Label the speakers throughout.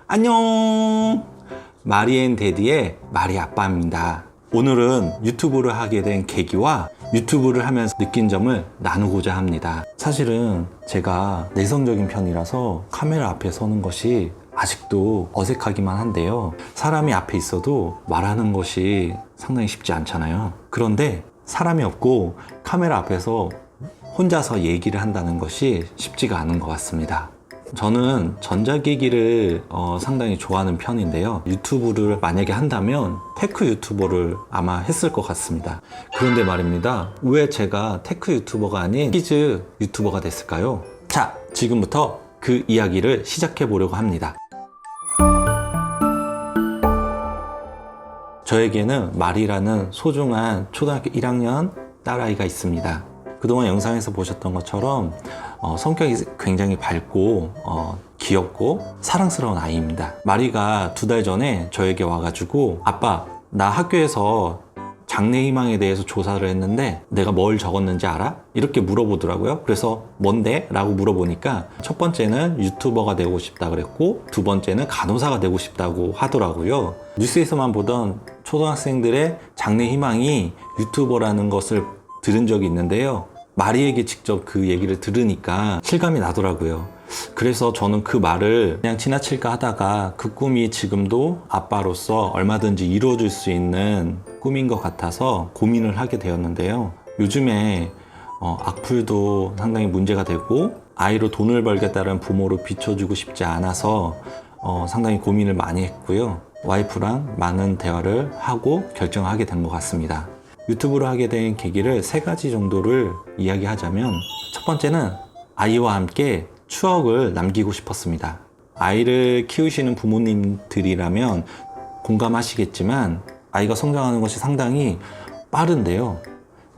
Speaker 1: 안녕! 마리앤데디의 마리 아빠입니다. 오늘은 유튜브를 하게 된 계기와 유튜브를 하면서 느낀 점을 나누고자 합니다. 사실은 제가 내성적인 편이라서 카메라 앞에 서는 것이 아직도 어색하기만 한데요. 사람이 앞에 있어도 말하는 것이 상당히 쉽지 않잖아요. 그런데 사람이 없고 카메라 앞에서 혼자서 얘기를 한다는 것이 쉽지가 않은 것 같습니다. 저는 전자기기를 상당히 좋아하는 편인데요. 유튜브를 만약에 한다면 테크 유튜버를 아마 했을 것 같습니다. 그런데 말입니다. 왜 제가 테크 유튜버가 아닌 퀴즈 유튜버가 됐을까요? 자, 지금부터 그 이야기를 시작해 보려고 합니다. 저에게는 말이라는 소중한 초등학교 1학년 딸아이가 있습니다. 그동안 영상에서 보셨던 것처럼 성격이 굉장히 밝고 귀엽고 사랑스러운 아이입니다. 마리가 2달 전에 저에게 와가지고 아빠, 나 학교에서 장래희망에 대해서 조사를 했는데 내가 뭘 적었는지 알아? 이렇게 물어보더라고요. 그래서 뭔데? 라고 물어보니까 첫 번째는 유튜버가 되고 싶다 그랬고 두 번째는 간호사가 되고 싶다고 하더라고요. 뉴스에서만 보던 초등학생들의 장래희망이 유튜버라는 것을 들은 적이 있는데요. 마리에게 직접 그 얘기를 들으니까 실감이 나더라고요. 그래서 저는 그 말을 그냥 지나칠까 하다가 그 꿈이 지금도 아빠로서 얼마든지 이루어질 수 있는 꿈인 것 같아서 고민을 하게 되었는데요. 요즘에 악플도 상당히 문제가 되고 아이로 돈을 벌겠다는 부모로 비춰주고 싶지 않아서 상당히 고민을 많이 했고요. 와이프랑 많은 대화를 하고 결정하게 된 것 같습니다. 유튜브를 하게 된 계기를 3가지 정도를 이야기하자면 첫 번째는 아이와 함께 추억을 남기고 싶었습니다. 아이를 키우시는 부모님들이라면 공감하시겠지만 아이가 성장하는 것이 상당히 빠른데요.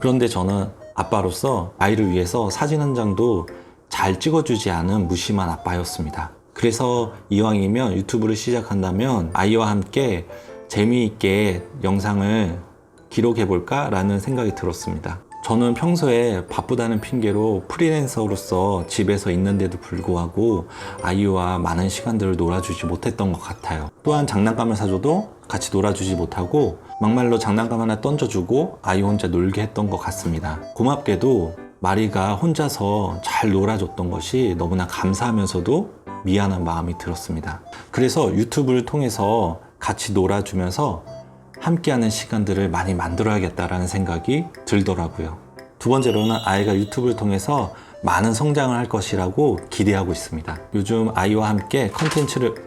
Speaker 1: 그런데 저는 아빠로서 아이를 위해서 사진 한 장도 잘 찍어주지 않은 무심한 아빠였습니다. 그래서 이왕이면 유튜브를 시작한다면 아이와 함께 재미있게 영상을 기록해볼까 라는 생각이 들었습니다. 저는 평소에 바쁘다는 핑계로 프리랜서로서 집에서 있는데도 불구하고 아이와 많은 시간들을 놀아주지 못했던 것 같아요. 또한 장난감을 사줘도 같이 놀아주지 못하고 막말로 장난감 하나 던져주고 아이 혼자 놀게 했던 것 같습니다. 고맙게도 마리가 혼자서 잘 놀아줬던 것이 너무나 감사하면서도 미안한 마음이 들었습니다. 그래서 유튜브를 통해서 같이 놀아주면서 함께하는 시간들을 많이 만들어야겠다라는 생각이 들더라고요. 두 번째로는 아이가 유튜브를 통해서 많은 성장을 할 것이라고 기대하고 있습니다. 요즘 아이와 함께 컨텐츠를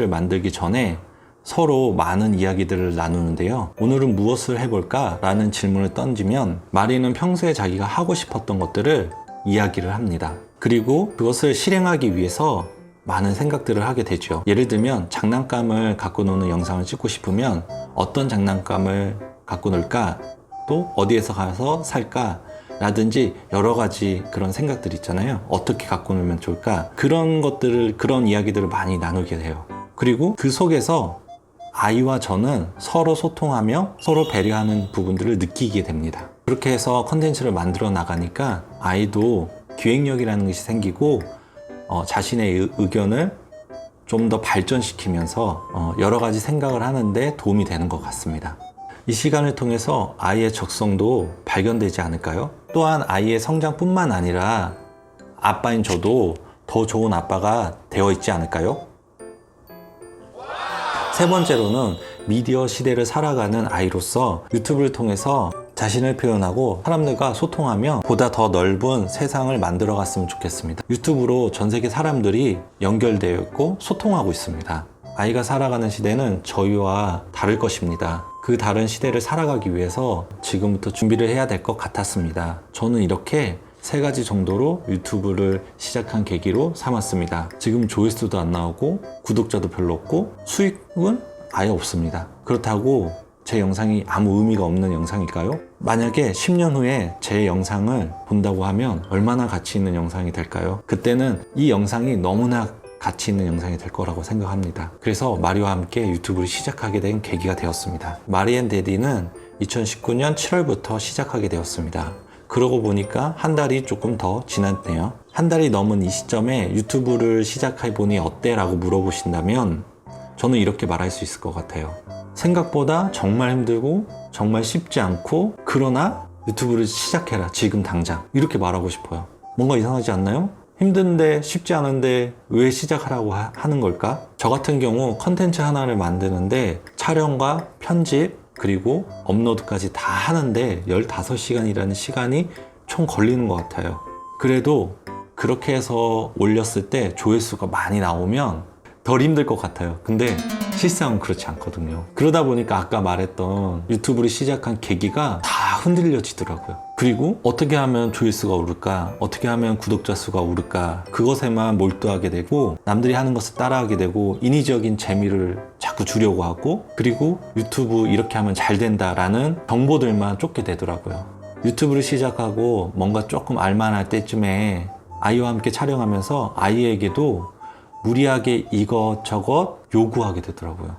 Speaker 1: 만들기 전에 서로 많은 이야기들을 나누는데요. 오늘은 무엇을 해볼까? 라는 질문을 던지면 마리는 평소에 자기가 하고 싶었던 것들을 이야기를 합니다. 그리고 그것을 실행하기 위해서 많은 생각들을 하게 되죠. 예를 들면 장난감을 갖고 노는 영상을 찍고 싶으면 어떤 장난감을 갖고 놀까? 또 어디에서 가서 살까? 라든지 여러 가지 그런 생각들 있잖아요. 어떻게 갖고 놀면 좋을까? 그런 이야기들을 많이 나누게 돼요. 그리고 그 속에서 아이와 저는 서로 소통하며 서로 배려하는 부분들을 느끼게 됩니다. 그렇게 해서 컨텐츠를 만들어 나가니까 아이도 기획력이라는 것이 생기고 자신의 의견을 좀 더 발전시키면서 여러 가지 생각을 하는데 도움이 되는 것 같습니다. 이 시간을 통해서 아이의 적성도 발견되지 않을까요? 또한 아이의 성장뿐만 아니라 아빠인 저도 더 좋은 아빠가 되어 있지 않을까요? 세 번째로는 미디어 시대를 살아가는 아이로서 유튜브를 통해서 자신을 표현하고 사람들과 소통하며 보다 더 넓은 세상을 만들어 갔으면 좋겠습니다. 유튜브로 전 세계 사람들이 연결되어 있고 소통하고 있습니다. 아이가 살아가는 시대는 저희와 다를 것입니다. 그 다른 시대를 살아가기 위해서 지금부터 준비를 해야 될 것 같았습니다. 저는 이렇게 3가지 정도로 유튜브를 시작한 계기로 삼았습니다. 지금 조회수도 안 나오고 구독자도 별로 없고 수익은 아예 없습니다. 그렇다고 제 영상이 아무 의미가 없는 영상일까요? 만약에 10년 후에 제 영상을 본다고 하면 얼마나 가치 있는 영상이 될까요? 그때는 이 영상이 너무나 가치 있는 영상이 될 거라고 생각합니다. 그래서 마리와 함께 유튜브를 시작하게 된 계기가 되었습니다. 마리앤데디는 2019년 7월부터 시작하게 되었습니다. 그러고 보니까 한 달이 조금 더 지났네요. 한 달이 넘은 이 시점에 유튜브를 시작해보니 어때? 라고 물어보신다면 저는 이렇게 말할 수 있을 것 같아요. 생각보다 정말 힘들고 정말 쉽지 않고, 그러나 유튜브를 시작해라 지금 당장, 이렇게 말하고 싶어요. 뭔가 이상하지 않나요? 힘든데 쉽지 않은데 왜 시작하라고 하는 걸까? 저 같은 경우 컨텐츠 하나를 만드는데 촬영과 편집 그리고 업로드까지 다 하는데 15시간이라는 시간이 총 걸리는 것 같아요. 그래도 그렇게 해서 올렸을 때 조회수가 많이 나오면 덜 힘들 것 같아요. 근데 실상은 그렇지 않거든요. 그러다 보니까 아까 말했던 유튜브를 시작한 계기가 다 흔들려지더라고요. 그리고 어떻게 하면 조회수가 오를까? 어떻게 하면 구독자 수가 오를까? 그것에만 몰두하게 되고, 남들이 하는 것을 따라하게 되고, 인위적인 재미를 자꾸 주려고 하고, 그리고 유튜브 이렇게 하면 잘 된다라는 정보들만 쫓게 되더라고요. 유튜브를 시작하고 뭔가 조금 알만할 때쯤에 아이와 함께 촬영하면서 아이에게도 무리하게 이것저것 요구하게 되더라고요.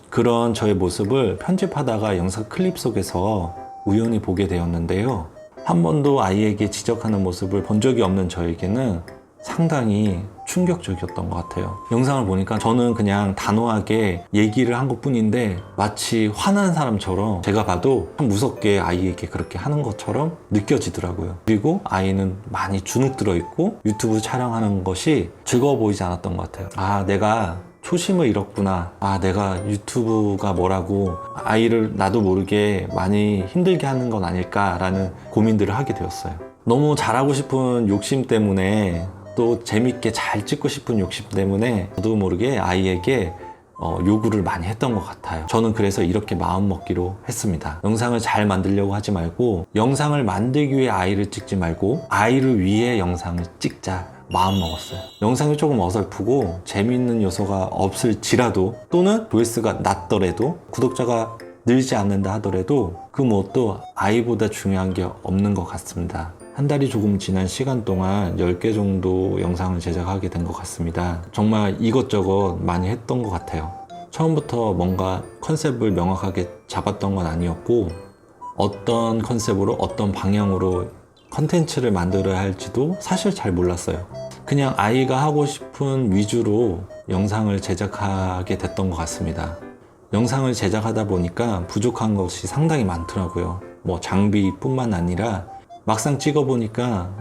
Speaker 1: 그런 저의 모습을 편집하다가 영상 클립 속에서 우연히 보게 되었는데요. 한 번도 아이에게 지적하는 모습을 본 적이 없는 저에게는 상당히 충격적이었던 것 같아요. 영상을 보니까 저는 그냥 단호하게 얘기를 한 것뿐인데 마치 화난 사람처럼 제가 봐도 참 무섭게 아이에게 그렇게 하는 것처럼 느껴지더라고요. 그리고 아이는 많이 주눅 들어 있고 유튜브 촬영하는 것이 즐거워 보이지 않았던 것 같아요. 아, 내가 초심을 잃었구나. 아, 내가 유튜브가 뭐라고 아이를 나도 모르게 많이 힘들게 하는 건 아닐까라는 고민들을 하게 되었어요. 너무 잘하고 싶은 욕심 때문에, 또 재밌게 잘 찍고 싶은 욕심 때문에 저도 모르게 아이에게 요구를 많이 했던 것 같아요. 저는 그래서 이렇게 마음먹기로 했습니다. 영상을 잘 만들려고 하지 말고, 영상을 만들기 위해 아이를 찍지 말고 아이를 위해 영상을 찍자 마음먹었어요. 영상이 조금 어설프고 재미있는 요소가 없을지라도, 또는 조회수가 낮더라도, 구독자가 늘지 않는다 하더라도 그 무엇도 아이보다 중요한 게 없는 것 같습니다. 한 달이 조금 지난 시간 동안 10개 정도 영상을 제작하게 된 것 같습니다. 정말 이것저것 많이 했던 것 같아요. 처음부터 뭔가 컨셉을 명확하게 잡았던 건 아니었고, 어떤 컨셉으로 어떤 방향으로 컨텐츠를 만들어야 할지도 사실 잘 몰랐어요. 그냥 아이가 하고 싶은 위주로 영상을 제작하게 됐던 것 같습니다. 영상을 제작하다 보니까 부족한 것이 상당히 많더라고요. 뭐 장비뿐만 아니라 막상 찍어보니까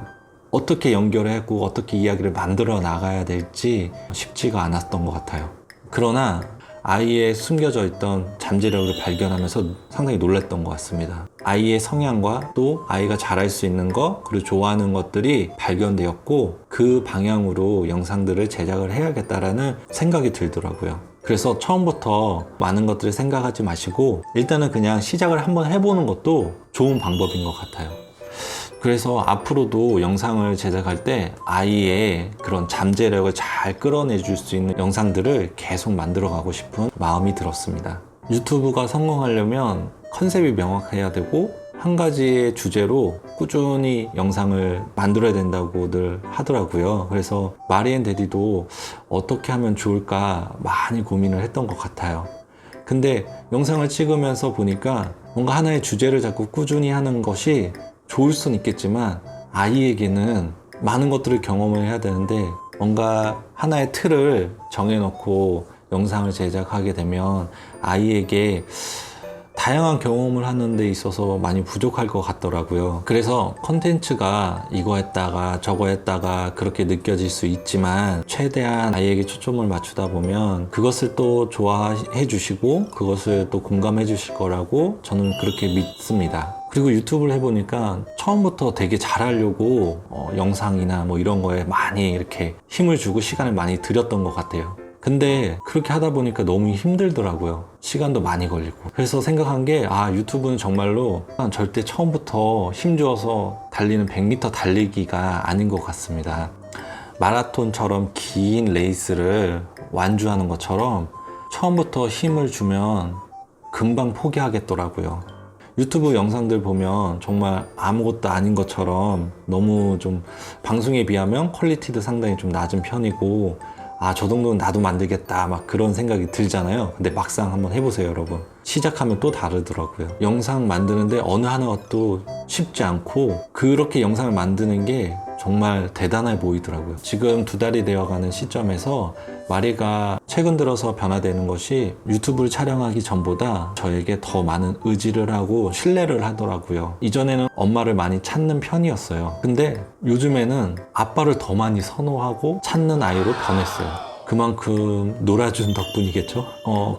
Speaker 1: 어떻게 연결하고 어떻게 이야기를 만들어 나가야 될지 쉽지가 않았던 것 같아요. 그러나 아이의 숨겨져 있던 잠재력을 발견하면서 상당히 놀랐던 것 같습니다. 아이의 성향과 또 아이가 잘할 수 있는 것, 그리고 좋아하는 것들이 발견되었고, 그 방향으로 영상들을 제작을 해야겠다라는 생각이 들더라고요. 그래서 처음부터 많은 것들을 생각하지 마시고 일단은 그냥 시작을 한번 해보는 것도 좋은 방법인 것 같아요. 그래서 앞으로도 영상을 제작할 때 아이의 그런 잠재력을 잘 끌어내줄 수 있는 영상들을 계속 만들어 가고 싶은 마음이 들었습니다. 유튜브가 성공하려면 컨셉이 명확해야 되고, 한 가지의 주제로 꾸준히 영상을 만들어야 된다고들 하더라고요. 그래서 마리앤 데디도 어떻게 하면 좋을까 많이 고민을 했던 것 같아요. 근데 영상을 찍으면서 보니까 뭔가 하나의 주제를 자꾸 꾸준히 하는 것이 좋을 수는 있겠지만 아이에게는 많은 것들을 경험을 해야 되는데, 뭔가 하나의 틀을 정해놓고 영상을 제작하게 되면 아이에게 다양한 경험을 하는 데 있어서 많이 부족할 것 같더라고요. 그래서 컨텐츠가 이거 했다가 저거 했다가 그렇게 느껴질 수 있지만, 최대한 아이에게 초점을 맞추다 보면 그것을 또 좋아해 주시고 그것을 또 공감해 주실 거라고 저는 그렇게 믿습니다. 그리고 유튜브를 해보니까 처음부터 되게 잘하려고 영상이나 뭐 이런 거에 많이 이렇게 힘을 주고 시간을 많이 들였던 것 같아요. 근데 그렇게 하다 보니까 너무 힘들더라고요. 시간도 많이 걸리고. 그래서 생각한 게, 유튜브는 정말로 절대 처음부터 힘주어서 달리는 100m 달리기가 아닌 것 같습니다. 마라톤처럼 긴 레이스를 완주하는 것처럼 처음부터 힘을 주면 금방 포기하겠더라고요. 유튜브 영상들 보면 정말 아무것도 아닌 것처럼 너무 좀 방송에 비하면 퀄리티도 상당히 좀 낮은 편이고, 저 정도는 나도 만들겠다 막 그런 생각이 들잖아요. 근데 막상 한번 해보세요, 여러분. 시작하면 또 다르더라고요. 영상 만드는데 어느 하나도 쉽지 않고, 그렇게 영상을 만드는 게 정말 대단해 보이더라고요. 지금 2달이 되어가는 시점에서 마리가 최근 들어서 변화되는 것이 유튜브를 촬영하기 전보다 저에게 더 많은 의지를 하고 신뢰를 하더라고요. 이전에는 엄마를 많이 찾는 편이었어요. 근데 요즘에는 아빠를 더 많이 선호하고 찾는 아이로 변했어요. 그만큼 놀아준 덕분이겠죠?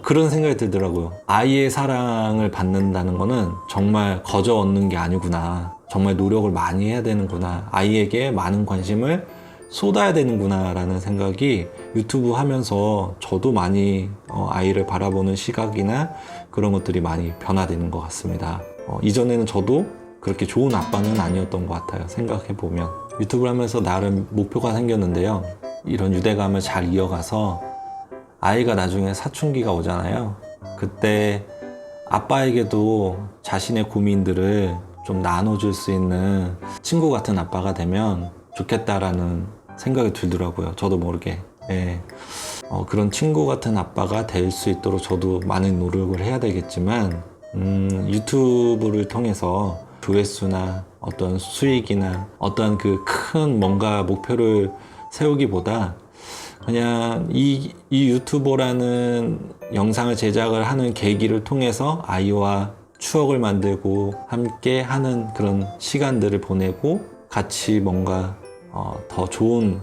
Speaker 1: 그런 생각이 들더라고요. 아이의 사랑을 받는다는 거는 정말 거저 얻는 게 아니구나. 정말 노력을 많이 해야 되는구나. 아이에게 많은 관심을 쏟아야 되는구나 라는 생각이 유튜브 하면서 저도 많이 아이를 바라보는 시각이나 그런 것들이 많이 변화되는 것 같습니다. 이전에는 저도 그렇게 좋은 아빠는 아니었던 것 같아요. 생각해보면. 유튜브를 하면서 나름 목표가 생겼는데요. 이런 유대감을 잘 이어가서 아이가 나중에 사춘기가 오잖아요. 그때 아빠에게도 자신의 고민들을 좀 나눠줄 수 있는 친구 같은 아빠가 되면 좋겠다라는 생각이 들더라고요. 저도 모르게. 예. 그런 친구 같은 아빠가 될 수 있도록 저도 많은 노력을 해야 되겠지만 유튜브를 통해서 조회수나 어떤 수익이나 어떤 그 큰 뭔가 목표를 세우기보다 그냥 이 유튜버라는 영상을 제작을 하는 계기를 통해서 아이와 추억을 만들고 함께 하는 그런 시간들을 보내고 같이 뭔가 더 좋은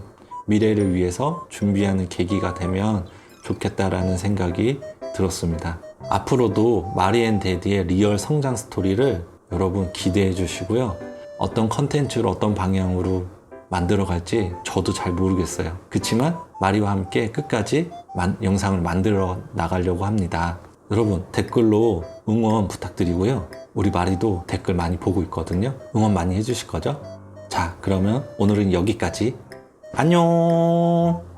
Speaker 1: 미래를 위해서 준비하는 계기가 되면 좋겠다라는 생각이 들었습니다. 앞으로도 마리앤데디의 리얼 성장 스토리를 여러분 기대해 주시고요. 어떤 컨텐츠로 어떤 방향으로 만들어 갈지 저도 잘 모르겠어요. 그렇지만 마리와 함께 끝까지 영상을 만들어 나가려고 합니다. 여러분 댓글로 응원 부탁드리고요. 우리 마리도 댓글 많이 보고 있거든요. 응원 많이 해주실 거죠? 자, 그러면 오늘은 여기까지. 안녕.